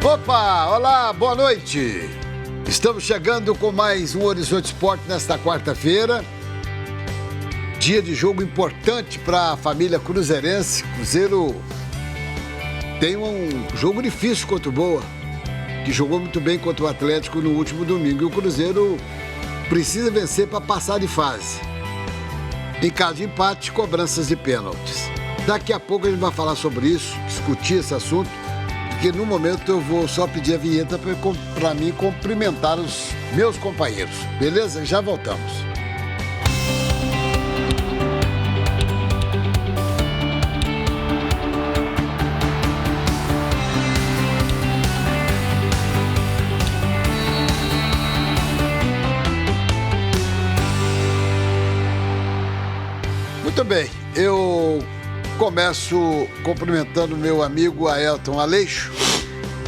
Opa, olá, boa noite. Estamos chegando com mais um Horizonte Esporte nesta quarta-feira. Dia de jogo importante para a família cruzeirense. Cruzeiro tem um jogo difícil contra o Boa, que jogou muito bem contra o Atlético no último domingo. E o Cruzeiro precisa vencer para passar de fase. Em caso de empate, cobranças de pênaltis. Daqui a pouco a gente vai falar sobre isso, discutir esse assunto, porque no momento eu vou só pedir a vinheta para mim cumprimentar os meus companheiros. Beleza? Já voltamos. Muito bem, eu começo cumprimentando meu amigo Aelton Aleixo.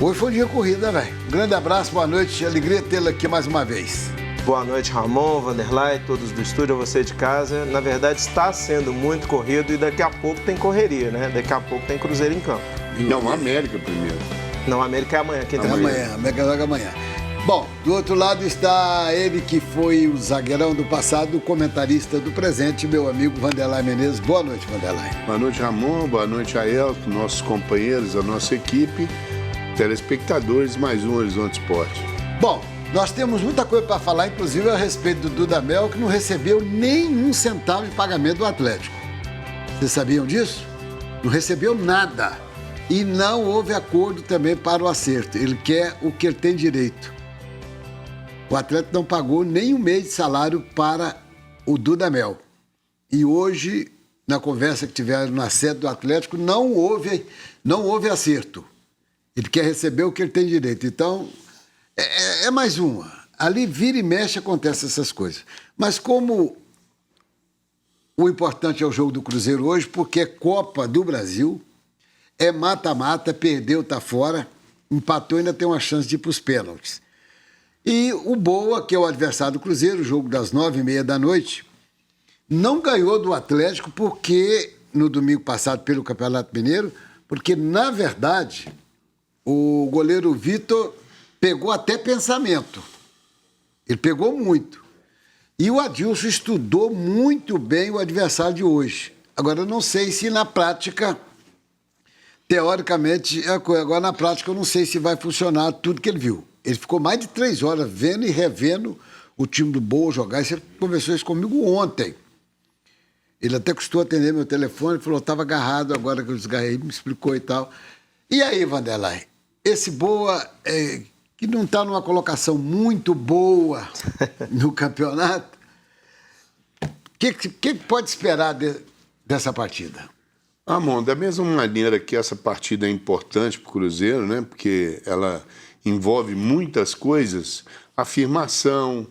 Hoje foi um dia corrido, né, velho? Grande abraço, boa noite, alegria tê-lo aqui mais uma vez. Boa noite, Ramon, Vanderlei, todos do estúdio, você de casa. Na verdade, está sendo muito corrido e daqui a pouco tem correria, né? Daqui a pouco tem Cruzeiro em campo. Não, América primeiro. Não, América é amanhã, quem tem amanhã. América joga amanhã. Bom, do outro lado está ele que foi o zagueirão do passado, o comentarista do presente, meu amigo Vanderlei Menezes. Boa noite, Vanderlei. Boa noite, Ramon. Boa noite, Aelton, nossos companheiros, a nossa equipe, telespectadores, mais um Horizonte Esporte. Bom, nós temos muita coisa para falar, inclusive a respeito do Dudamel, que não recebeu nenhum centavo de pagamento do Atlético. Vocês sabiam disso? Não recebeu nada. E não houve acordo também para o acerto. Ele quer o que ele tem direito. O Atlético não pagou nem um mês de salário para o Dudamel. E hoje, na conversa que tiveram na sede do Atlético, não houve acerto. Ele quer receber o que ele tem direito. Então, é mais uma. Ali vira e mexe, acontecem essas coisas. Mas como o importante é o jogo do Cruzeiro hoje, porque é Copa do Brasil, é mata-mata, perdeu, tá fora, empatou, ainda tem uma chance de ir para os pênaltis. E o Boa, que é o adversário do Cruzeiro, o jogo das 9h30 da noite, não ganhou do Atlético porque, no domingo passado, pelo Campeonato Mineiro, porque, na verdade, o goleiro Vitor pegou até pensamento. Ele pegou muito. E o Adilson estudou muito bem o adversário de hoje. Agora, eu não sei se na prática, teoricamente, agora na prática eu não sei se vai funcionar tudo que ele viu. Ele ficou mais de 3 horas vendo e revendo o time do Boa jogar. E você conversou isso comigo ontem. Ele até custou atender meu telefone, falou, estava agarrado agora que eu desgarrei, me explicou e tal. E aí, Vanderlei, esse Boa, que não está numa colocação muito boa no campeonato, o que pode esperar dessa partida? Ramon, da mesma maneira que essa partida é importante para o Cruzeiro, né? Porque ela envolve muitas coisas, afirmação,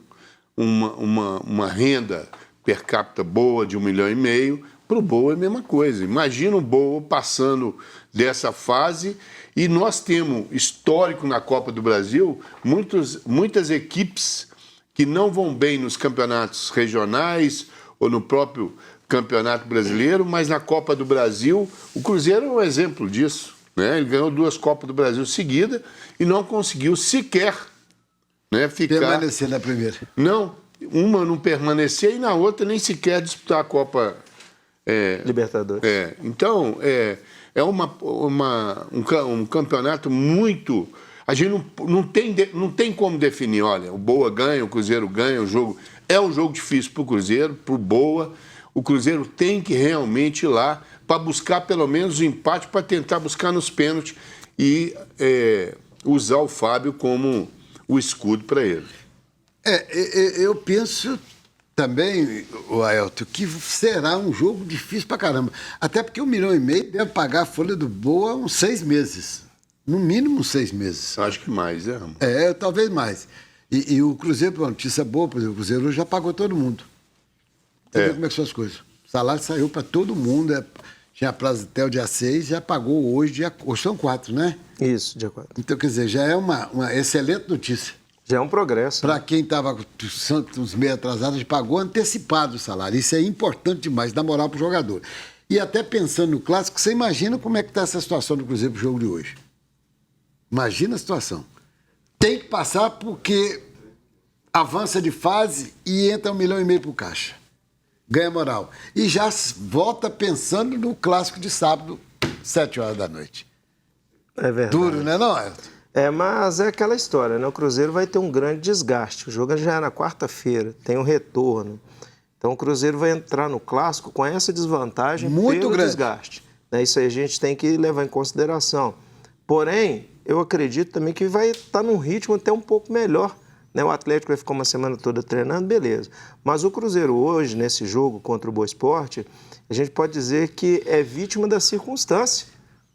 uma renda per capita boa de 1,5 milhão, para o Boa é a mesma coisa. Imagina o Boa passando dessa fase e nós temos histórico na Copa do Brasil, muitas equipes que não vão bem nos campeonatos regionais ou no próprio Campeonato Brasileiro, mas na Copa do Brasil, o Cruzeiro é um exemplo disso. Né? Ele ganhou 2 Copas do Brasil seguidas e não conseguiu sequer, né, permanecer na primeira. Não, uma não permanecer e na outra nem sequer disputar a Copa Libertadores. Então, é um campeonato muito... A gente não tem como definir, olha, o Boa ganha, o Cruzeiro ganha, o jogo... É um jogo difícil para o Cruzeiro, para o Boa. O Cruzeiro tem que realmente ir lá para buscar pelo menos o empate, para tentar buscar nos pênaltis e usar o Fábio como o escudo para ele. Eu penso também, Aelton, que será um jogo difícil para caramba. Até porque 1,5 milhão deve pagar a folha do Boa uns 6 meses. No mínimo 6 meses. Acho que mais, Ramon? Talvez mais. E o Cruzeiro, uma notícia boa, por exemplo, o Cruzeiro já pagou todo mundo. Você vê como é que são as coisas. O salário saiu para todo mundo, tinha prazo até o dia 6, já pagou hoje, hoje são 4, né? Isso, dia 4. Então, quer dizer, já é uma excelente notícia. Já é um progresso. Para quem estava uns meio atrasado, a gente pagou antecipado o salário. Isso é importante demais, dá moral para o jogador. E até pensando no clássico, você imagina como é que está essa situação do Cruzeiro para o jogo de hoje? Imagina a situação. Tem que passar porque avança de fase e entra 1,5 milhão pro caixa. Ganha moral. E já volta pensando no clássico de sábado, 7 horas da noite. É verdade. Duro, né, não, Ailton? Mas é aquela história, né? O Cruzeiro vai ter um grande desgaste. O jogo já é na quarta-feira, tem um retorno. Então o Cruzeiro vai entrar no clássico com essa desvantagem muito pelo grande desgaste. Né? Isso aí a gente tem que levar em consideração. Porém, eu acredito também que vai estar num ritmo até um pouco melhor. Né? O Atlético vai ficar uma semana toda treinando, beleza. Mas o Cruzeiro hoje, nesse jogo contra o Boa Esporte, a gente pode dizer que é vítima da circunstância.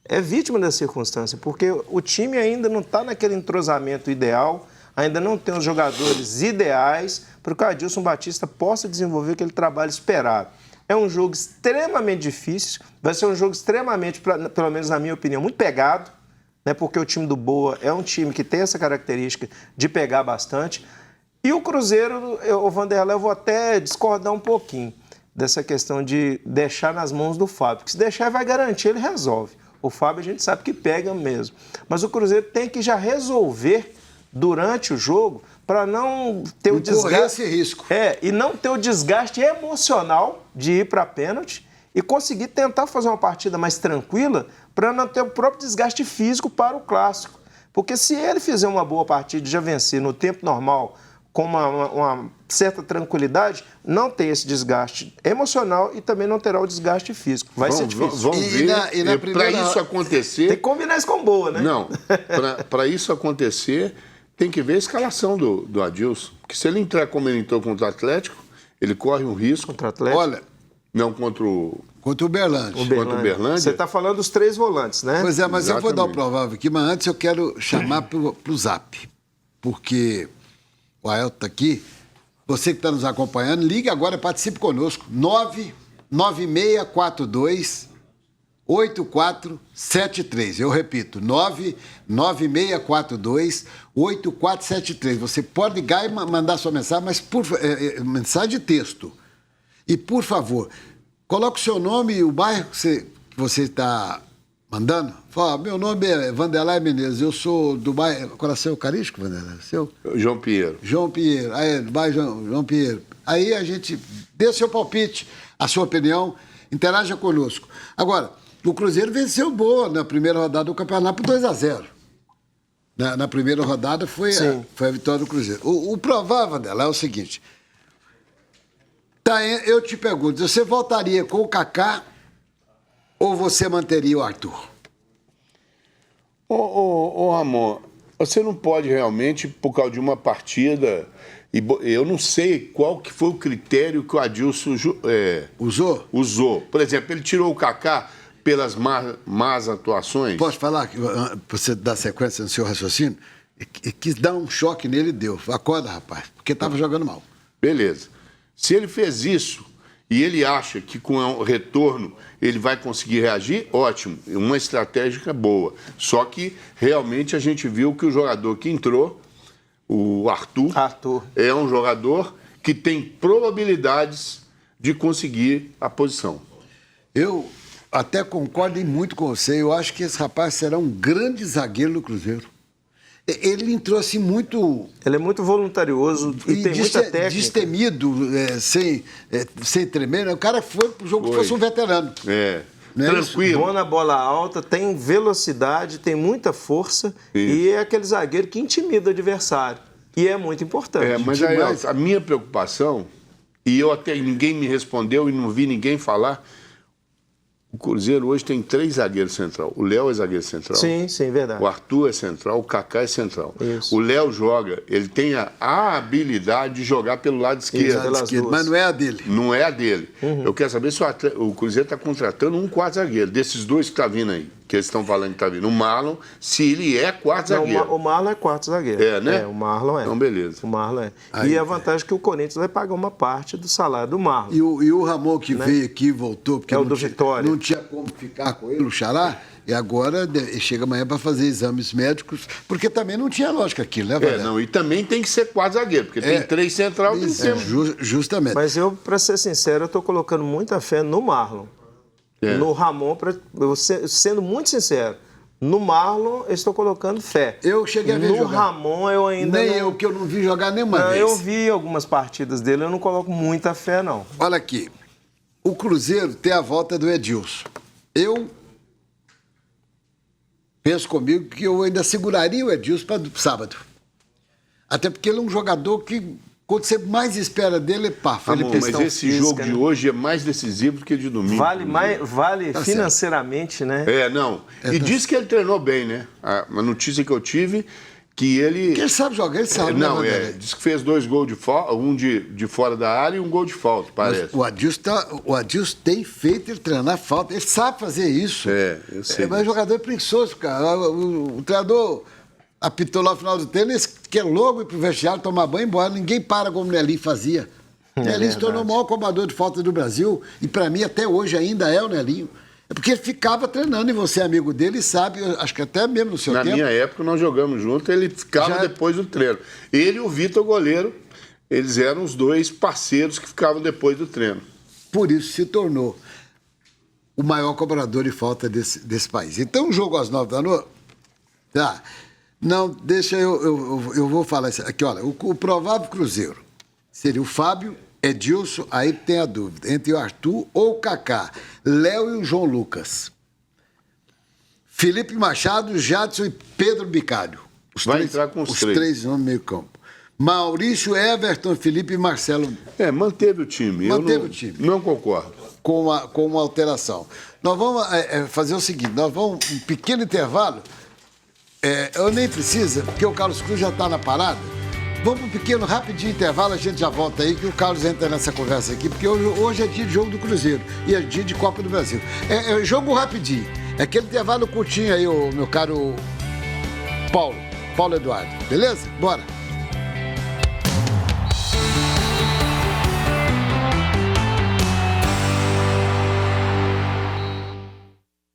É vítima da circunstância, porque o time ainda não está naquele entrosamento ideal, ainda não tem os jogadores ideais para que o Adilson Batista possa desenvolver aquele trabalho esperado. É um jogo extremamente difícil, vai ser um jogo extremamente, pelo menos na minha opinião, muito pegado, né, porque o time do Boa é um time que tem essa característica de pegar bastante. E o Cruzeiro, o Vanderlei, eu vou até discordar um pouquinho dessa questão de deixar nas mãos do Fábio, porque se deixar vai garantir, ele resolve. O Fábio a gente sabe que pega mesmo. Mas o Cruzeiro tem que já resolver durante o jogo para não ter o desgaste. Correr esse risco. E não ter o desgaste emocional de ir para a pênalti e conseguir tentar fazer uma partida mais tranquila para não ter o próprio desgaste físico para o clássico. Porque se ele fizer uma boa partida e já vencer no tempo normal, com uma certa tranquilidade, não tem esse desgaste emocional e também não terá o desgaste físico. Vai ser difícil. Vamos ver. Para isso acontecer... Tem que combinar isso com boa, né? Não. Para isso acontecer, tem que ver a escalação do Adilson. Porque se ele entrar como ele entrou contra o Atlético, ele corre um risco. Contra o Atlético? Olha, não contra o... Contra o Uberlândia. Contra o Uberlândia. Você está falando dos 3 volantes, né? Pois é, mas Exatamente. eu vou dar o provável aqui, mas antes eu quero chamar pro Zap. Porque o Ailton está aqui. Você que está nos acompanhando, ligue agora e participe conosco. 99642-8473. Eu repito, 99642-8473. Você pode ligar e mandar sua mensagem, mas mensagem de texto. E, por favor, coloque o seu nome e o bairro que você está mandando. Fala, meu nome é Vanderlei Menezes, eu sou do bairro... Coração Eucarístico, Vanderlei? Seu? João Pinheiro. João Pinheiro. Aí, do bairro João Pinheiro. Aí a gente dê seu palpite, a sua opinião, interaja conosco. Agora, o Cruzeiro venceu boa na primeira rodada do campeonato por 2-0. Na primeira rodada foi a vitória do Cruzeiro. O provável dela é o seguinte... Tá, eu te pergunto, você voltaria com o Kaká ou você manteria o Arthur? Ô Ramon, você não pode realmente, por causa de uma partida... Eu não sei qual que foi o critério que o Adilson usou. Por exemplo, ele tirou o Kaká pelas más atuações. Posso falar, você dá sequência no seu raciocínio? Quis dar um choque nele e deu. Acorda, rapaz, porque estava jogando mal. Beleza. Se ele fez isso e ele acha que com o retorno ele vai conseguir reagir, ótimo, uma estratégia boa. Só que realmente a gente viu que o jogador que entrou, o Arthur, é um jogador que tem probabilidades de conseguir a posição. Eu até concordo muito com você. Eu acho que esse rapaz será um grande zagueiro no Cruzeiro. Ele entrou assim muito... Ele é muito voluntarioso e tem muita técnica. Destemido, sem tremer. Né? O cara foi pro jogo que fosse um veterano. Tranquilo. Bom na bola alta, tem velocidade, tem muita força e é aquele zagueiro que intimida o adversário. E é muito importante. Mas aí, a minha preocupação, e eu até ninguém me respondeu e não vi ninguém falar... O Cruzeiro hoje tem 3 zagueiros central. O Léo é zagueiro central. Sim, verdade. O Arthur é central, o Kaká é central. Isso. O Léo joga, ele tem a habilidade de jogar pelo lado esquerdo. Mas não é a dele. Não é a dele. Eu quero saber se o Cruzeiro está contratando um quarto zagueiro. Desses 2 que está vindo aí, que eles estão falando que está vindo. O Marlon, se ele é quarto zagueiro. O Marlon é quarto zagueiro. Né? O Marlon é. Então, beleza. O Marlon é. Aí, e a vantagem é que o Corinthians vai pagar uma parte do salário do Marlon. E o Ramon que veio aqui, voltou, porque o do Vitória. Não tinha como ficar com ele, o Xará, e agora chega amanhã para fazer exames médicos, porque também não tinha lógica aquilo, né, Valério? E também tem que ser quarto zagueiro, porque tem 3 central, tem que ser. Justamente. Mas eu, para ser sincero, eu estou colocando muita fé no Marlon. No Ramon, sendo muito sincero. No Marlon, eu estou colocando fé. Eu cheguei a ver no jogar. Ramon, eu ainda Nem não... eu, que eu não vi jogar nenhuma Não, vez. eu vi algumas partidas dele, eu não coloco muita fé, não. Olha aqui, o Cruzeiro tem a volta do Edilson. Eu penso comigo que eu ainda seguraria o Edilson para sábado. Até porque ele é um jogador que, quando você mais espera dele, pá, Ramon, mas questão esse física, jogo de né? hoje é mais decisivo do que de domingo. Vale Tá financeiramente, né? Não. E diz que ele treinou bem, né? A notícia que eu tive, que ele... Porque ele sabe jogar, ele sabe. Não, né, Vanderlei? diz que fez 2 gols de falta, um de fora da área e um gol de falta, parece. Mas o Adilson tem feito ele treinar falta, ele sabe fazer isso. Eu sei. Mas o jogador é preguiçoso, cara. O treinador apitou lá no final do treino, ele quer logo ir pro vestiário, tomar banho e ir embora. Ninguém para como o Nelinho fazia. O Nelinho se tornou o maior cobrador de falta do Brasil, e para mim até hoje ainda é o Nelinho. É porque ele ficava treinando, e você é amigo dele e sabe, acho que até mesmo no seu Na tempo. minha época, nós jogamos junto, ele ficava depois do treino. Ele e o Vitor Goleiro, eles eram os 2 parceiros que ficavam depois do treino. Por isso se tornou o maior cobrador de falta desse país. Então, o jogo às 9 da noite... Tá. Não, deixa eu vou falar isso aqui. Olha, o provável Cruzeiro seria o Fábio, Edilson, aí tem a dúvida, entre o Arthur ou o Kaká, Léo e o João Lucas. Felipe Machado, Jadson e Pedro Bicalho. Vai entrar com os três. Os 3 no meio campo. Maurício, Everton, Felipe e Marcelo. Manteve o time. Manteve o time. Não concordo. Com uma alteração. Nós vamos fazer o seguinte, nós vamos um pequeno intervalo. Eu nem preciso, porque o Carlos Cruz já está na parada. Vamos para um pequeno, rapidinho intervalo, a gente já volta aí, que o Carlos entra nessa conversa aqui, porque hoje é dia de jogo do Cruzeiro e é dia de Copa do Brasil. É jogo rapidinho. É aquele intervalo curtinho aí, meu caro Paulo Eduardo. Beleza? Bora.